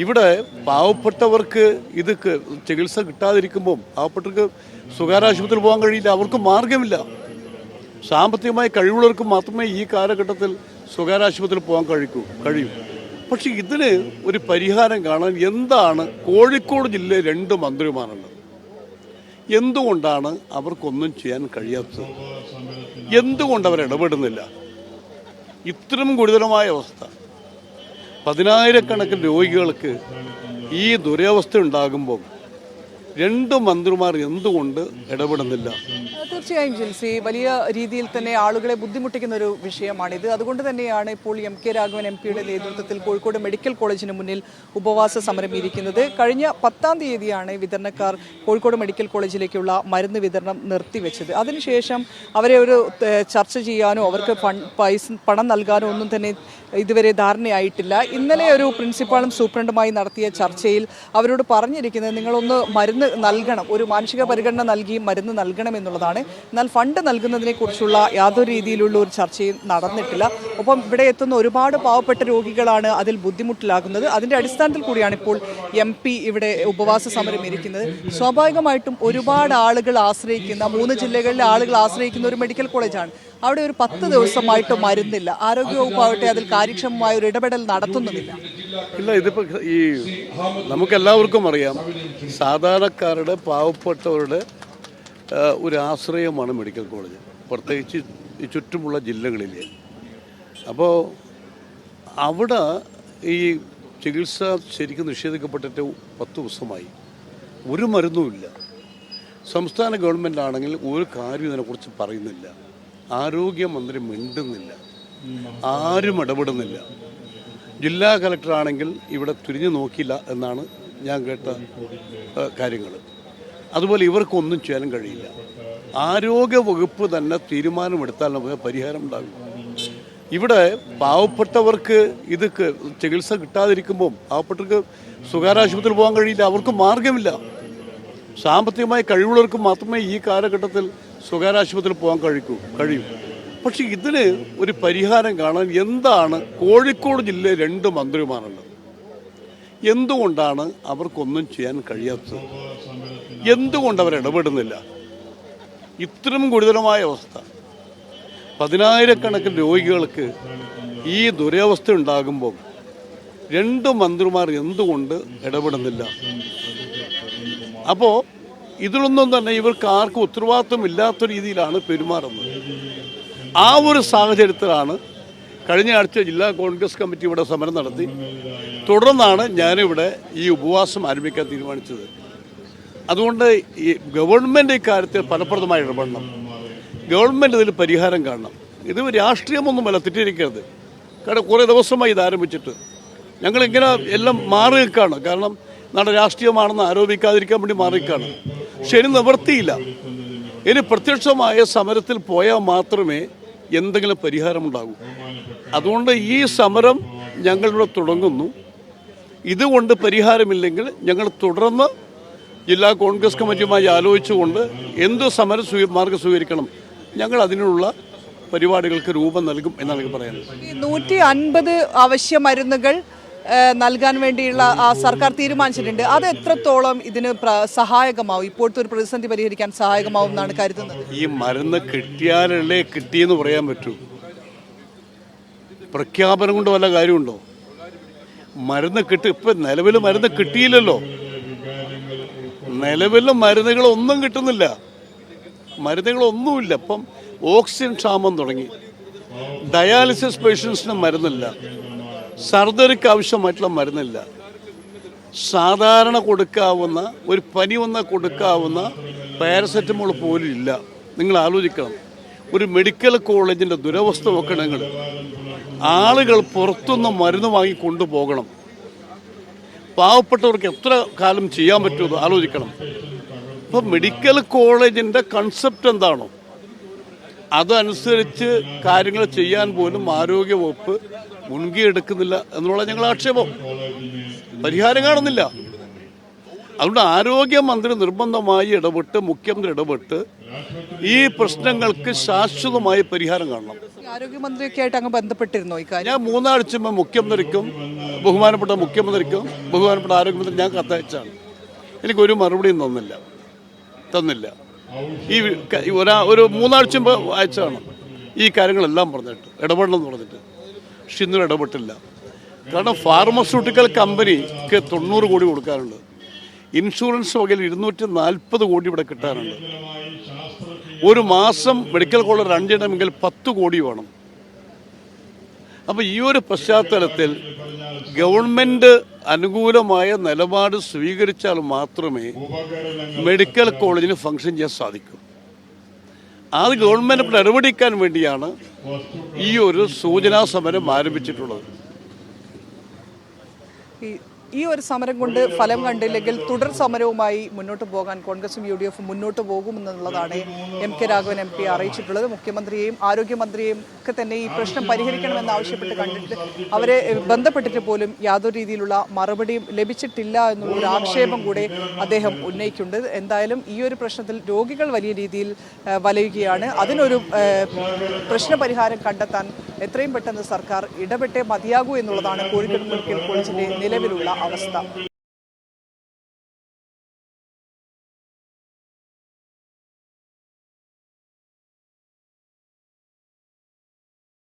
ഇവിടെ പാവപ്പെട്ടവർക്ക് ഇത് ചികിത്സ കിട്ടാതിരിക്കുമ്പോൾ പാവപ്പെട്ടവർക്ക് സ്വകാര്യ ആശുപത്രിയിൽ പോകാൻ കഴിയില്ല, അവർക്ക് മാർഗമില്ല. സാമ്പത്തികമായി കഴിവുള്ളവർക്ക് മാത്രമേ ഈ കാലഘട്ടത്തിൽ സ്വകാര്യ ആശുപത്രിയിൽ പോകാൻ കഴിയൂ. പക്ഷെ ഇതിന് ഒരു പരിഹാരം കാണാൻ എന്താണ് കോഴിക്കോട് ജില്ലയിൽ 2 മന്ത്രിമാരുള്ളത്? എന്തുകൊണ്ടാണ് അവർക്കൊന്നും ചെയ്യാൻ കഴിയാത്തത്? എന്തുകൊണ്ട് അവർ ഇടപെടുന്നില്ല? ഇത്രയും ഗുരുതരമായ അവസ്ഥ, 10,000-കണക്കിന് രോഗികൾക്ക് ഈ ദുരവസ്ഥ ഉണ്ടാകുമ്പോൾ 2 മന്ത്രിമാർ എന്തുകൊണ്ട് ഇടപെടുന്നില്ല? തീർച്ചയായും ജിൽസി, വലിയ രീതിയിൽ തന്നെ ആളുകളെ ബുദ്ധിമുട്ടിക്കുന്ന ഒരു വിഷയമാണിത്. അതുകൊണ്ട് തന്നെയാണ് ഇപ്പോൾ MK രാഘവൻ MP-യുടെ നേതൃത്വത്തിൽ കോഴിക്കോട് മെഡിക്കൽ കോളേജിന് മുന്നിൽ ഉപവാസ സമരം ഇരിക്കുന്നത്. കഴിഞ്ഞ 10-ാം തീയതിയാണ് വിതരണക്കാർ കോഴിക്കോട് മെഡിക്കൽ കോളേജിലേക്കുള്ള മരുന്ന് വിതരണം നിർത്തിവെച്ചത്. അതിനുശേഷം അവരെ ഒരു ചർച്ച ചെയ്യാനോ അവർക്ക് പണം നൽകാനോ ഒന്നും തന്നെ ഇതുവരെ ധാരണയായിട്ടില്ല. ഇന്നലെ ഒരു പ്രിൻസിപ്പാളും സൂപ്രണ്ടുമായി നടത്തിയ ചർച്ചയിൽ അവരോട് പറഞ്ഞിരിക്കുന്നത് നിങ്ങളൊന്ന് മരുന്ന് നൽകണം, ഒരു മാനുഷിക പരിഗണന നൽകി മരുന്ന് നൽകണം എന്നുള്ളതാണ്. എന്നാൽ ഫണ്ട് നൽകുന്നതിനെ കുറിച്ചുള്ള യാതൊരു രീതിയിലുള്ള ഒരു ചർച്ചയും നടന്നിട്ടില്ല. ഒപ്പം ഇവിടെ എത്തുന്ന ഒരുപാട് പാവപ്പെട്ട രോഗികളാണ് അതിൽ ബുദ്ധിമുട്ടിലാകുന്നത്. അതിന്റെ അടിസ്ഥാനത്തിൽ കൂടിയാണ് ഇപ്പോൾ MP ഇവിടെ ഉപവാസ സമരം ഇരിക്കുന്നത്. സ്വാഭാവികമായിട്ടും ഒരുപാട് ആളുകൾ ആശ്രയിക്കുന്ന 3 ജില്ലകളിലെ ആളുകൾ ആശ്രയിക്കുന്ന ഒരു മെഡിക്കൽ കോളേജാണ്. അവിടെ ഒരു 10 ദിവസമായിട്ട് മരുന്നില്ല. ആരോഗ്യവകുപ്പാവട്ടെ അതിൽ കാര്യക്ഷമമായ ഒരു ഇടപെടൽ നടത്തുന്നുമില്ല. ഇല്ല, ഇതിപ്പോ ഈ നമുക്കെല്ലാവർക്കും അറിയാം, സാധാരണക്കാരുടെ പാവപ്പെട്ടവരുടെ ഒരു ആശ്രയമാണ് മെഡിക്കൽ കോളേജ്, പ്രത്യേകിച്ച് ഈ ചുറ്റുമുള്ള ജില്ലകളിലെ. അപ്പോൾ അവിടെ ഈ ചികിത്സ ശരിക്കും നിഷേധിക്കപ്പെട്ടിട്ട് 10 ദിവസമായി, ഒരു മരുന്നുമില്ല. സംസ്ഥാന ഗവൺമെൻറ് ആണെങ്കിൽ ഒരു കാര്യം ഇതിനെക്കുറിച്ച് പറയുന്നില്ല, ആരോഗ്യമന്ത്രി മിണ്ടുന്നില്ല, ആരും ഇടപെടുന്നില്ല. ജില്ലാ കലക്ടറാണെങ്കിൽ ഇവിടെ തിരിഞ്ഞു നോക്കില്ല എന്നാണ് ഞാൻ കേട്ട കാര്യങ്ങൾ. അതുപോലെ ഇവർക്കൊന്നും ചെയ്യാൻ കഴിയില്ല. ആരോഗ്യ വകുപ്പ് തന്നെ തീരുമാനമെടുത്താൽ നമുക്ക് പരിഹാരം ഉണ്ടാകും. ഇവിടെ പാവപ്പെട്ടവർക്ക് ഇത് ചികിത്സ കിട്ടാതിരിക്കുമ്പോൾ പാവപ്പെട്ടവർക്ക് സ്വകാര്യ ആശുപത്രിയിൽ പോകാൻ കഴിയില്ല, അവർക്ക് മാർഗമില്ല. സാമ്പത്തികമായി കഴിവുള്ളവർക്ക് മാത്രമേ ഈ കാലഘട്ടത്തിൽ സ്വകാര്യ ആശുപത്രിയിൽ പോകാൻ കഴിയൂ. പക്ഷെ ഇതിന് ഒരു പരിഹാരം കാണാൻ എന്താണ് കോഴിക്കോട് ജില്ലയിൽ 2 മന്ത്രിമാരുള്ളത്? എന്തുകൊണ്ടാണ് അവർക്കൊന്നും ചെയ്യാൻ കഴിയാത്തത്? എന്തുകൊണ്ട് അവർ ഇടപെടുന്നില്ല? ഇത്രയും ഗുരുതരമായ അവസ്ഥ, 10,000-കണക്കിന് രോഗികൾക്ക് ഈ ദുരവസ്ഥ ഉണ്ടാകുമ്പോൾ 2 മന്ത്രിമാർ എന്തുകൊണ്ട് ഇടപെടുന്നില്ല? അപ്പോൾ ഇതിലൊന്നും തന്നെ ഇവർക്ക് ആർക്കും ഉത്തരവാദിത്വം ഇല്ലാത്ത രീതിയിലാണ് പെരുമാറുന്നത്. ആ ഒരു സാഹചര്യത്തിലാണ് കഴിഞ്ഞ ആഴ്ച ജില്ലാ കോൺഗ്രസ് കമ്മിറ്റി ഇവിടെ സമരം നടത്തി. തുടർന്നാണ് ഞാനിവിടെ ഈ ഉപവാസം ആരംഭിക്കാൻ തീരുമാനിച്ചത്. അതുകൊണ്ട് ഈ ഗവൺമെൻറ് ഇക്കാര്യത്തിൽ ഫലപ്രദമായി ഇടപെടണം. ഗവൺമെൻറ് ഇതിൽ പരിഹാരം കാണണം. ഇത് രാഷ്ട്രീയമൊന്നുമല്ല, തെറ്റിയിരിക്കരുത്. കാരണം കുറേ ദിവസമായി ഇത് ആരംഭിച്ചിട്ട് ഞങ്ങളിങ്ങനെ എല്ലാം മാറി നിൽക്കുകയാണ്. കാരണം നാളെ രാഷ്ട്രീയമാണെന്ന് ആരോപിക്കാതിരിക്കാൻ വേണ്ടി മാറി നിൽക്കുകയാണ്. പക്ഷെ ഇനി നിവൃത്തിയില്ല. ഇനി പ്രത്യക്ഷമായ സമരത്തിൽ പോയാൽ മാത്രമേ എന്തെങ്കിലും പരിഹാരമുണ്ടാകൂ. അതുകൊണ്ട് ഈ സമരം ഞങ്ങളിവിടെ തുടങ്ങുന്നു. ഇതുകൊണ്ട് പരിഹാരമില്ലെങ്കിൽ ഞങ്ങൾ തുടർന്ന് ജില്ലാ കോൺഗ്രസ് കമ്മിറ്റിയുമായി ആലോചിച്ചുകൊണ്ട് എന്ത് മാർഗം സ്വീകരിക്കണം, ഞങ്ങൾ അതിനുള്ള പരിപാടികൾക്ക് രൂപം നൽകും എന്നാണ് എനിക്ക് പറയാനുള്ളത്. 150 അവശ്യ മരുന്നുകൾ നൽകാൻ വേണ്ടിയുള്ള സർക്കാർ തീരുമാനിച്ചിട്ടുണ്ട്. അത് എത്രത്തോളം ഇതിന് സഹായകമാവും, ഇപ്പോഴത്തെ ഒരു പ്രതിസന്ധി പരിഹരിക്കാൻ സഹായകമാവും എന്നാണ് കരുതുന്നത്? ഈ മരുന്ന് കിട്ടിയാലല്ലേ കിട്ടിയെന്ന് പറയാൻ പറ്റൂ. പ്രഖ്യാപനം കൊണ്ട് വല്ല കാര്യമുണ്ടോ? മരുന്ന് ഇപ്പം നിലവിൽ മരുന്ന് കിട്ടിയില്ലല്ലോ. നിലവിൽ മരുന്നുകളൊന്നും കിട്ടുന്നില്ല, മരുന്നുകളൊന്നുമില്ല. ഇപ്പം ഓക്സിജൻ ക്ഷാമം തുടങ്ങി, ഡയാലിസിസ് പേഷ്യൻസിന് മരുന്നില്ല, സർജറിക്ക് ആവശ്യമായിട്ടുള്ള മരുന്നില്ല, സാധാരണ കൊടുക്കാവുന്ന ഒരു പനി വന്നാൽ കൊടുക്കാവുന്ന പാരസെറ്റമോൾ പോലും ഇല്ല. നിങ്ങൾ ആലോചിക്കണം, ഒരു മെഡിക്കൽ കോളേജിൻ്റെ ദുരവസ്ഥ നോക്കണമെങ്കിൽ ആളുകൾ പുറത്തുനിന്ന് മരുന്ന് വാങ്ങി കൊണ്ടുപോകണം. പാവപ്പെട്ടവർക്ക് എത്ര കാലം ചെയ്യാൻ പറ്റുമെന്ന് ആലോചിക്കണം. ഇപ്പം മെഡിക്കൽ കോളേജിൻ്റെ കൺസെപ്റ്റ് എന്താണോ അതനുസരിച്ച് കാര്യങ്ങൾ ചെയ്യാൻ പോലും ആരോഗ്യവകുപ്പ് മുൻകൈ എടുക്കുന്നില്ല എന്നുള്ള ഞങ്ങൾ ആക്ഷേപം. പരിഹാരം കാണുന്നില്ല. അതുകൊണ്ട് ആരോഗ്യമന്ത്രി നിർബന്ധമായി ഇടപെട്ട്, മുഖ്യമന്ത്രി ഇടപെട്ട് ഈ പ്രശ്നങ്ങൾക്ക് ശാശ്വതമായ പരിഹാരം കാണണം. ആരോഗ്യമന്ത്രിയൊക്കെ ആയിട്ട് അങ്ങ് ബന്ധപ്പെട്ടിരുന്നോ ഇക്കാര്യം? ഞാൻ 3 ആഴ്ച മുമ്പ് മുഖ്യമന്ത്രിക്കും ബഹുമാനപ്പെട്ട ആരോഗ്യമന്ത്രി ഞാൻ കത്തയച്ചാണ്. എനിക്കൊരു മറുപടിയും തന്നില്ല. ഒരു 3 ആഴ്ച മുമ്പ് അയച്ചതാണ് ഈ കാര്യങ്ങളെല്ലാം പറഞ്ഞിട്ട് ഇടപെടണം എന്ന് പറഞ്ഞിട്ട്. പക്ഷെ ഇന്നും ഇടപെട്ടില്ല. കാരണം ഫാർമസ്യൂട്ടിക്കൽ കമ്പനിക്ക് 90 കോടി കൊടുക്കാറുണ്ട്. ഇൻഷുറൻസ് വകയിൽ 240 കോടി ഇവിടെ കിട്ടാനുണ്ട്. ഒരു മാസം മെഡിക്കൽ കോളേജ് റൺ ചെയ്യണമെങ്കിൽ 10 കോടി വേണം. അപ്പോൾ ഈ ഒരു പശ്ചാത്തലത്തിൽ ഗവൺമെൻറ് അനുകൂലമായ നിലപാട് സ്വീകരിച്ചാൽ മാത്രമേ മെഡിക്കൽ കോളേജിന് ഫംഗ്ഷൻ ചെയ്യാൻ സാധിക്കൂ. അത് ഗവൺമെൻറ് നടപടിക്കാൻ വേണ്ടിയാണ് ഈ ഒരു സൂചനാ സമരം ആരംഭിച്ചിട്ടുള്ളത്. ഈ ഒരു സമരം കൊണ്ട് ഫലം കണ്ടില്ലെങ്കിൽ തുടർ സമരവുമായി മുന്നോട്ട് പോകാൻ കോൺഗ്രസും UDF മുന്നോട്ട് പോകുമെന്നുള്ളതാണ് MK രാഘവൻ MP അറിയിച്ചിട്ടുള്ളത്. മുഖ്യമന്ത്രിയെയും ആരോഗ്യമന്ത്രിയെയും ഒക്കെ തന്നെ ഈ പ്രശ്നം പരിഹരിക്കണമെന്ന് ആവശ്യപ്പെട്ട് കണ്ടിട്ട് അവരെ ബന്ധപ്പെട്ടിട്ട് പോലും യാതൊരു രീതിയിലുള്ള മറുപടിയും ലഭിച്ചിട്ടില്ല എന്നുള്ളൊരു ആക്ഷേപം കൂടെ അദ്ദേഹം ഉന്നയിക്കുന്നുണ്ട്. എന്തായാലും ഈ ഒരു പ്രശ്നത്തിൽ രോഗികൾ വലിയ രീതിയിൽ വലയുകയാണ്. അതിനൊരു പ്രശ്നപരിഹാരം കണ്ടെത്താൻ എത്രയും പെട്ടെന്ന് സർക്കാർ ഇടപെട്ടേ മതിയാകൂ എന്നുള്ളതാണ് കോഴിക്കോട് മെഡിക്കൽ കോളേജിന്റെ നിലവിലുള്ള അവസ്ഥ.